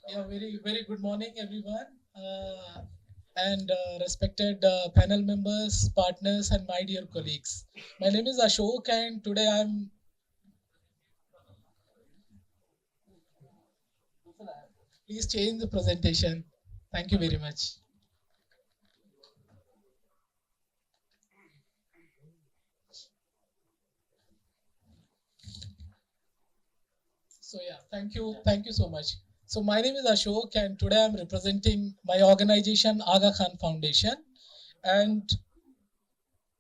Yeah, very good morning, everyone, and respected panel members, partners, and my dear colleagues. My name is Ashok, and today I'm. Please change the presentation. Thank you very much. So yeah, thank you so much. So my name is Ashok, and today I'm representing my organization, Aga Khan Foundation, and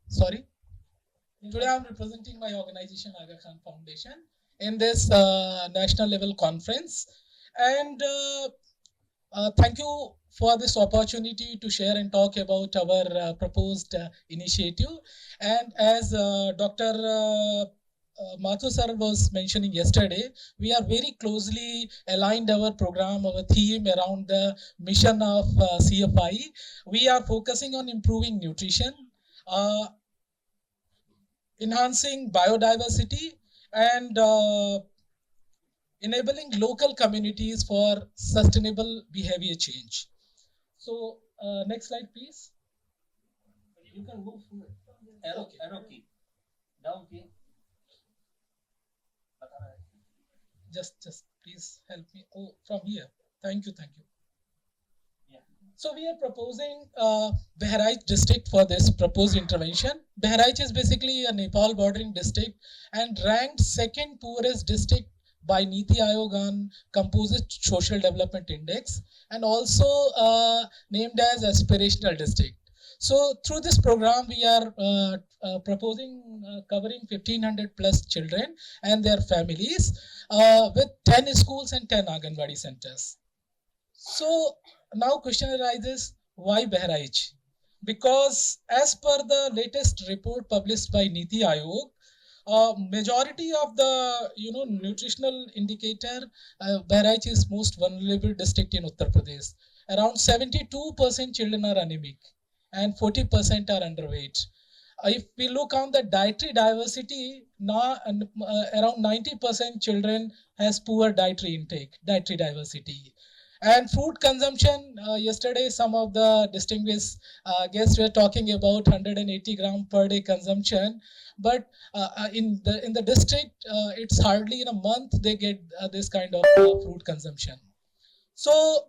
sorry. Today I'm representing my organization, Aga Khan Foundation, in this national level conference. And thank you for this opportunity to share and talk about our proposed initiative. And as Dr. Mathu sir was mentioning yesterday, we are very closely aligned our program, our theme around the mission of CFI. We are focusing on improving nutrition, uh, enhancing biodiversity, and enabling local communities for sustainable behavior change. So, next slide, please. You can move forward. Arrow key, down key. Just please help me. Oh, from here. Thank you, thank you. Yeah. So we are proposing Bahraich district for this proposed intervention. Bahraich is basically a Nepal bordering district and ranked second poorest district by Niti Aayog on Composite Social Development Index, and also named as aspirational district. So through this program, we are proposing covering 1500 plus children and their families with 10 schools and 10 Anganwadi centers. So now question arises, why Bahraich? Because as per the latest report published by Niti Aayog, majority of the nutritional indicator, Bahraich is most vulnerable district in Uttar Pradesh. Around 72% children are anemic and 40% are underweight. If we look on the dietary diversity, now around 90% children has poor dietary intake, dietary diversity. And food consumption, yesterday some of the distinguished guests were talking about 180 gram per day consumption, but in the district, it's hardly in a month they get this kind of food consumption. So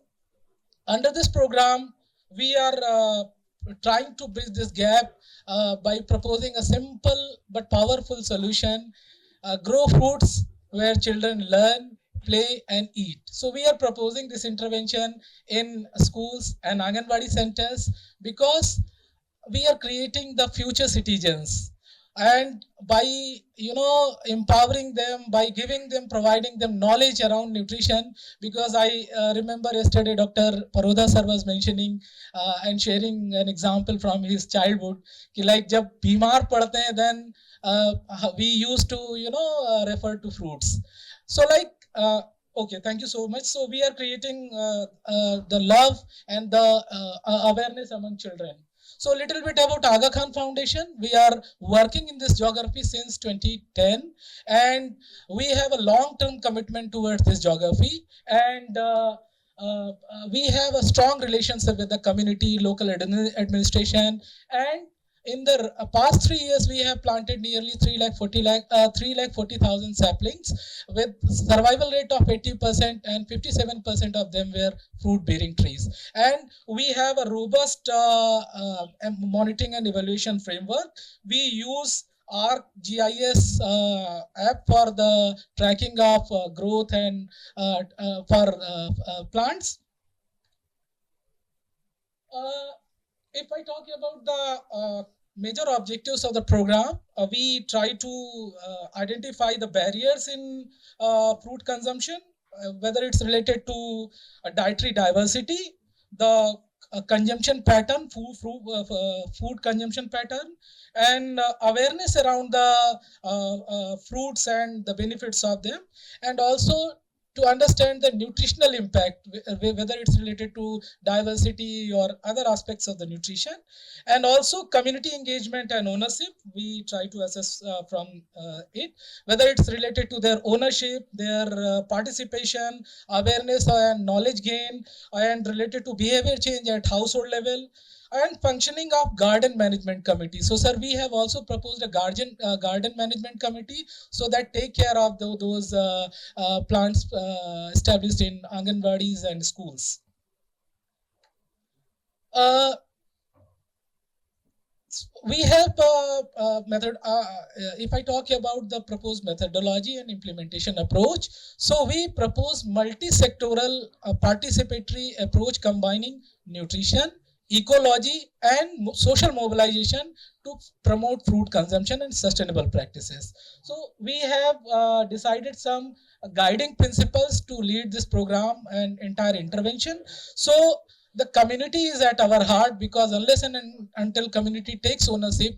under this program, we are trying to bridge this gap by proposing a simple but powerful solution: grow fruits where children learn, play, and eat. So we are proposing this intervention in schools and Anganwadi centers because we are creating the future citizens, and by empowering them, by giving them, providing them knowledge around nutrition. Because I remember yesterday Dr. Paroda sir was mentioning and sharing an example from his childhood ki like jab bimar padte hain, then we used to refer to fruits. So like okay, thank you so much. So we are creating the love and the awareness among children. So a little bit about Aga Khan Foundation. We are working in this geography since 2010, and we have a long-term commitment towards this geography. And we have a strong relationship with the community, local administration, and in the past 3 years, we have planted nearly 3 lakh 40,000 saplings with survival rate of 80%, and 57% of them were fruit bearing trees. And we have a robust monitoring and evaluation framework. We use our GIS app for the tracking of growth and for plants. If I talk about the major objectives of the program, we try to identify the barriers in fruit consumption, whether it's related to dietary diversity, the consumption pattern, food consumption pattern, and awareness around the fruits and the benefits of them, and also to understand the nutritional impact, whether it's related to diversity or other aspects of the nutrition, and also community engagement and ownership. We try to assess from it, whether it's related to their ownership, their participation, awareness and knowledge gain, and related to behavior change at household level, and functioning of garden management committee. So, sir, we have also proposed a garden management committee, so that take care of those plants established in Anganwadis and schools. We have a method. If I talk about the proposed methodology and implementation approach, so we propose multi-sectoral participatory approach combining nutrition, ecology, and social mobilization to promote fruit consumption and sustainable practices. So we have decided some guiding principles to lead this program and entire intervention. So the community is at our heart, because unless and until community takes ownership,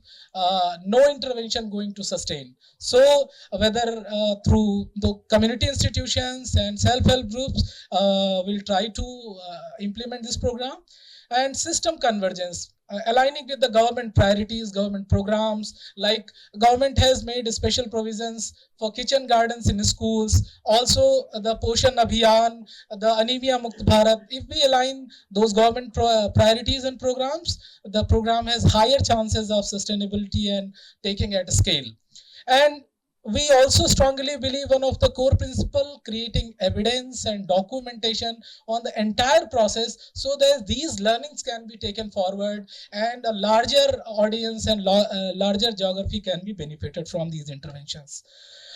no intervention going to sustain. So whether through the community institutions and self-help groups, will try to implement this program. And system convergence, aligning with the government priorities, government programs, like government has made special provisions for kitchen gardens in schools, also the Poshan Abhiyan, the Anemia Mukt Bharat. If we align those government priorities and programs, the program has higher chances of sustainability and taking at a scale. And we also strongly believe one of the core principle, creating evidence and documentation on the entire process, so that these learnings can be taken forward and a larger audience and larger geography can be benefited from these interventions.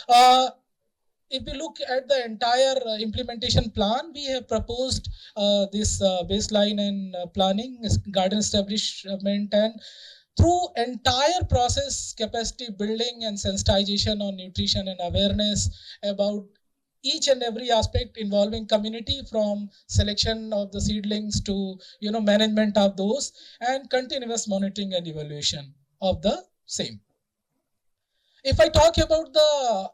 If we look at the entire implementation plan, we have proposed this baseline and planning, garden establishment, and through entire process, capacity building and sensitization on nutrition and awareness about each and every aspect involving community, from selection of the seedlings to management of those, and continuous monitoring and evaluation of the same. If I talk about the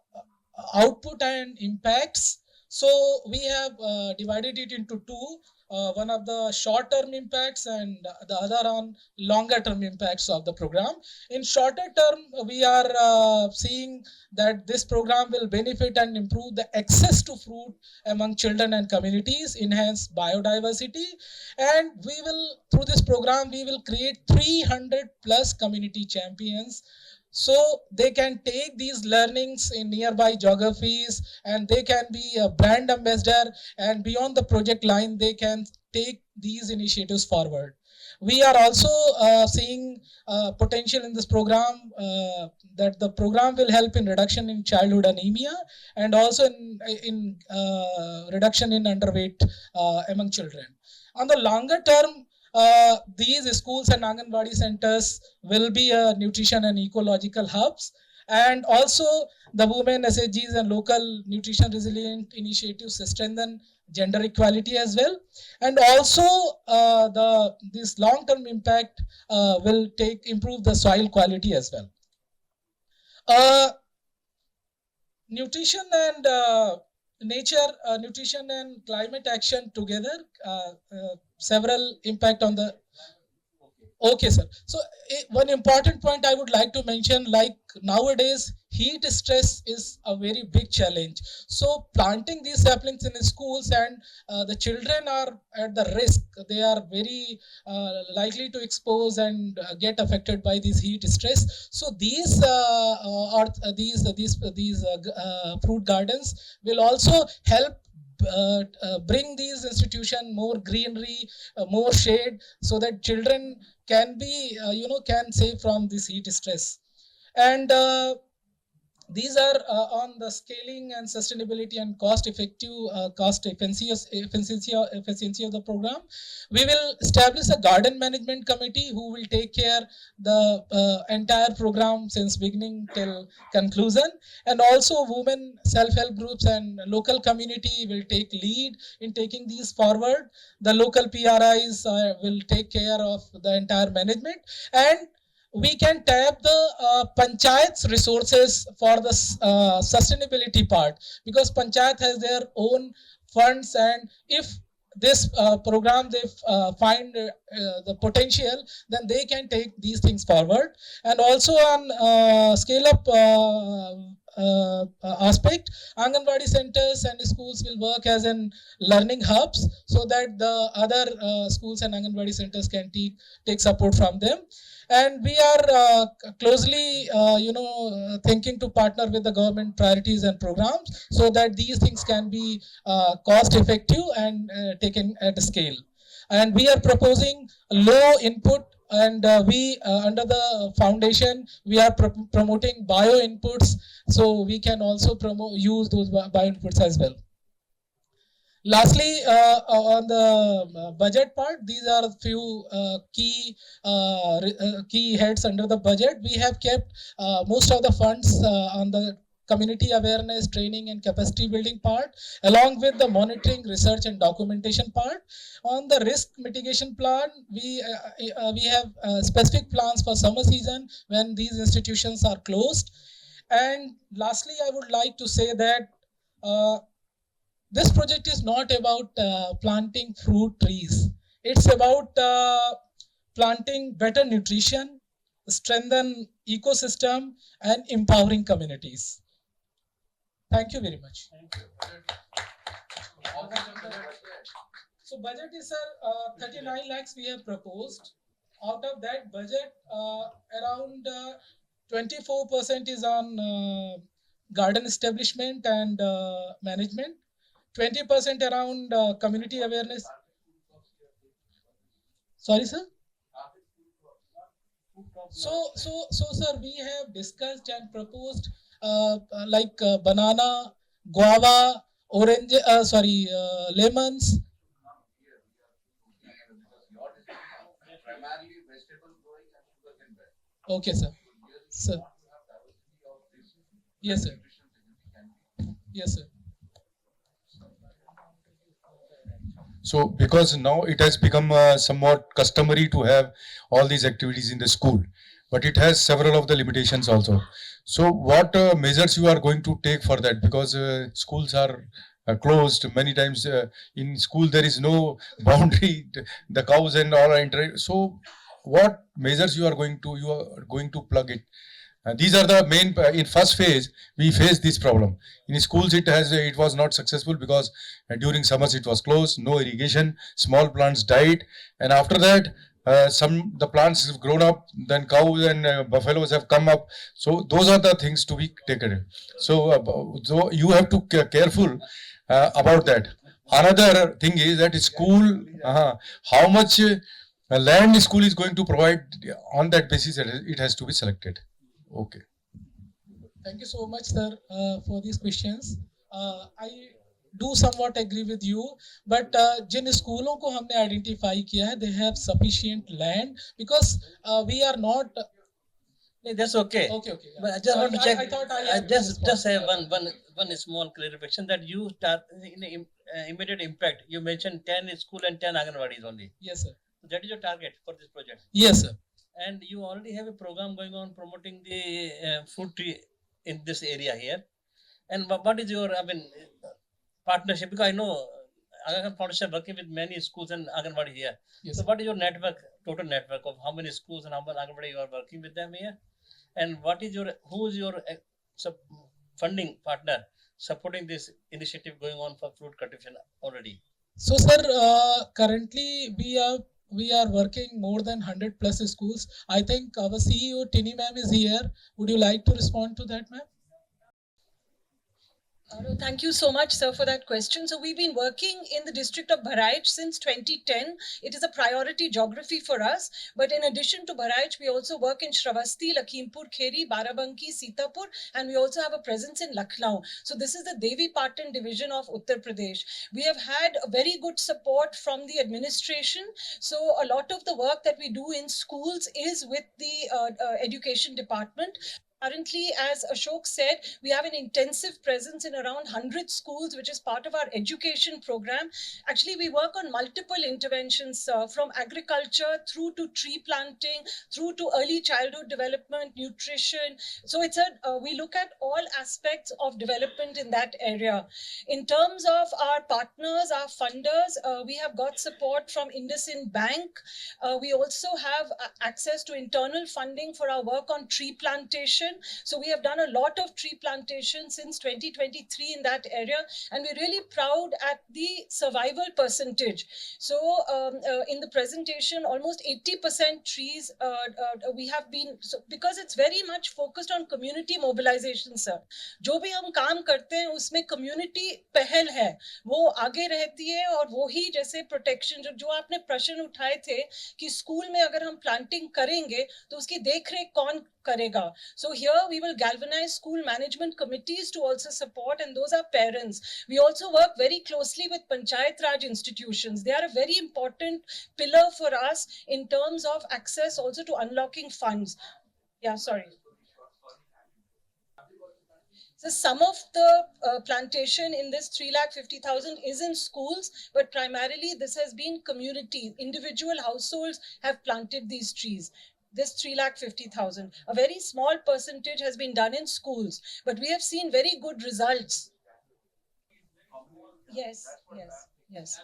output and impacts, so we have divided it into two. One of the short-term impacts and the other on longer-term impacts of the program. In shorter term, we are seeing that this program will benefit and improve the access to fruit among children and communities, enhance biodiversity, and we will, through this program, we will create 300 plus community champions, so they can take these learnings in nearby geographies and they can be a brand ambassador, and beyond the project line they can take these initiatives forward. We are also seeing potential in this program, that the program will help in reduction in childhood anemia and also in reduction in underweight among children. On the longer term, these schools and Anganwadi centers will be nutrition and ecological hubs, and also the women SHGs and local nutrition resilient initiatives strengthen gender equality as well, and also this long-term impact will improve the soil quality as well. Nutrition and nutrition and climate action together, several impact on the. Okay, sir. So one important point I would like to mention, like nowadays heat stress is a very big challenge. So planting these saplings in schools, and the children are at the risk. They are very likely to expose and get affected by this heat stress. So these fruit gardens will also help bring these institutions more greenery, more shade, so that children can be can save from this heat stress. And these are on the scaling and sustainability and cost efficiency of the program. We will establish a garden management committee who will take care the entire program since beginning till conclusion, and also women self-help groups and local community will take lead in taking these forward. The local PRIs will take care of the entire management, and we can tap the panchayat's resources for the sustainability part, because panchayat has their own funds, and if this program they find the potential, then they can take these things forward. And also on scale up aspect, Anganwadi centers and schools will work as an learning hubs, so that the other schools and Anganwadi centers can take support from them. And we are closely thinking to partner with the government priorities and programs, so that these things can be cost effective and taken at scale. And we are proposing low input, and we under the foundation we are promoting bio inputs, so we can also use those bio inputs as well. Lastly, on the budget part, these are a few key heads under the budget. We have kept most of the funds on the community awareness, training, and capacity building part, along with the monitoring, research, and documentation part. On the risk mitigation plan, we have specific plans for summer season when these institutions are closed. And lastly, I would like to say that this project is not about planting fruit trees. It's about planting better nutrition, strengthen ecosystem, and empowering communities. Thank you very much. Thank you. So budget is 39 lakhs we have proposed. Out of that budget, around 24% is on garden establishment and management. 20% around community awareness. Sorry, sir. So, sir, we have discussed and proposed like banana, guava, orange, lemons. Okay, sir. Sir. Yes, sir. Yes, sir. So because now it has become somewhat customary to have all these activities in the school, but it has several of the limitations also. So what measures you are going to take for that? Because schools are closed many times. In school there is no boundary. The cows and all are so what measures you are going to plug it? These are the main. In first phase, we faced this problem. In schools, it was not successful because during summers it was closed, no irrigation, small plants died, and after that, the plants have grown up. Then cows and buffaloes have come up. So those are the things to be taken. So you have to be careful about that. Another thing is that school, how much land school is going to provide. On that basis, it has to be selected. Okay. Thank you so much, sir, for these questions. I do somewhat agree with you, but जिन स्कूलों को हमने identify किया है, they have sufficient land, because we are not. That's okay. Okay. But I just want to check. I thought I just have one small clarification that you start in immediate impact. You mentioned 10 school and 10 Anganwadis only. Yes, sir. So that is your target for this project. Yes, sir. And you already have a program going on promoting the fruit tree in this area here. And what is your partnership? Because I know Aga Khan Foundation working with many schools and Anganwadi here. Yes, so what is your total network of how many schools and how many Anganwadi you are working with them here? And who is your funding partner supporting this initiative going on for fruit cultivation already? So, sir, currently we are working more than 100 plus schools. I think our CEO Tini ma'am is here. Would you like to respond to that, ma'am? Thank you so much, sir, for that question. So we've been working in the district of Bahraich since 2010. It is a priority geography for us. But in addition to Bahraich, we also work in Shravasti, Lakhimpur Kheri, Barabanki, Sitapur, and we also have a presence in Lucknow. So this is the Devi Patan division of Uttar Pradesh. We have had a very good support from the administration. So a lot of the work that we do in schools is with the education department. Currently, as Ashok said, we have an intensive presence in around 100 schools, which is part of our education program. Actually, we work on multiple interventions from agriculture through to tree planting, through to early childhood development, nutrition. So we look at all aspects of development in that area. In terms of our partners, our funders, we have got support from IndusInd Bank. We also have access to internal funding for our work on tree plantation. So we have done a lot of tree plantation since 2023 in that area, and we're really proud at the survival percentage. So in the presentation, almost 80% trees we have been, so because it's very much focused on community mobilization, sir. जो भी हम काम करते हैं उसमें community पहल है, वो आगे रहती है, और वो ही जैसे protection जो आपने प्रश्न उठाए थे कि स्कूल में अगर हम प्लांटिंग करेंगे तो उसकी देखरेख कौन karega. So here we will galvanize school management committees to also support, and those are parents. We also work very closely with Panchayat Raj institutions. They are a very important pillar for us in terms of access also to unlocking funds. Yeah, sorry. So some of the plantation in this 3,50,000 is in schools, but primarily this has been community. Individual households have planted these trees. This 3,50,000. A very small percentage has been done in schools, but we have seen very good results. Yes, yes, yes.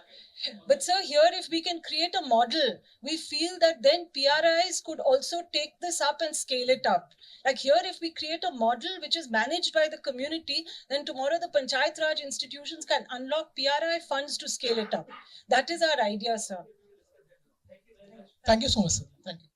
But sir, here if we can create a model, we feel that then PRIs could also take this up and scale it up. Like here, if we create a model which is managed by the community, then tomorrow the Panchayat Raj institutions can unlock PRI funds to scale it up. That is our idea, sir. Thank you so much, sir. Thank you.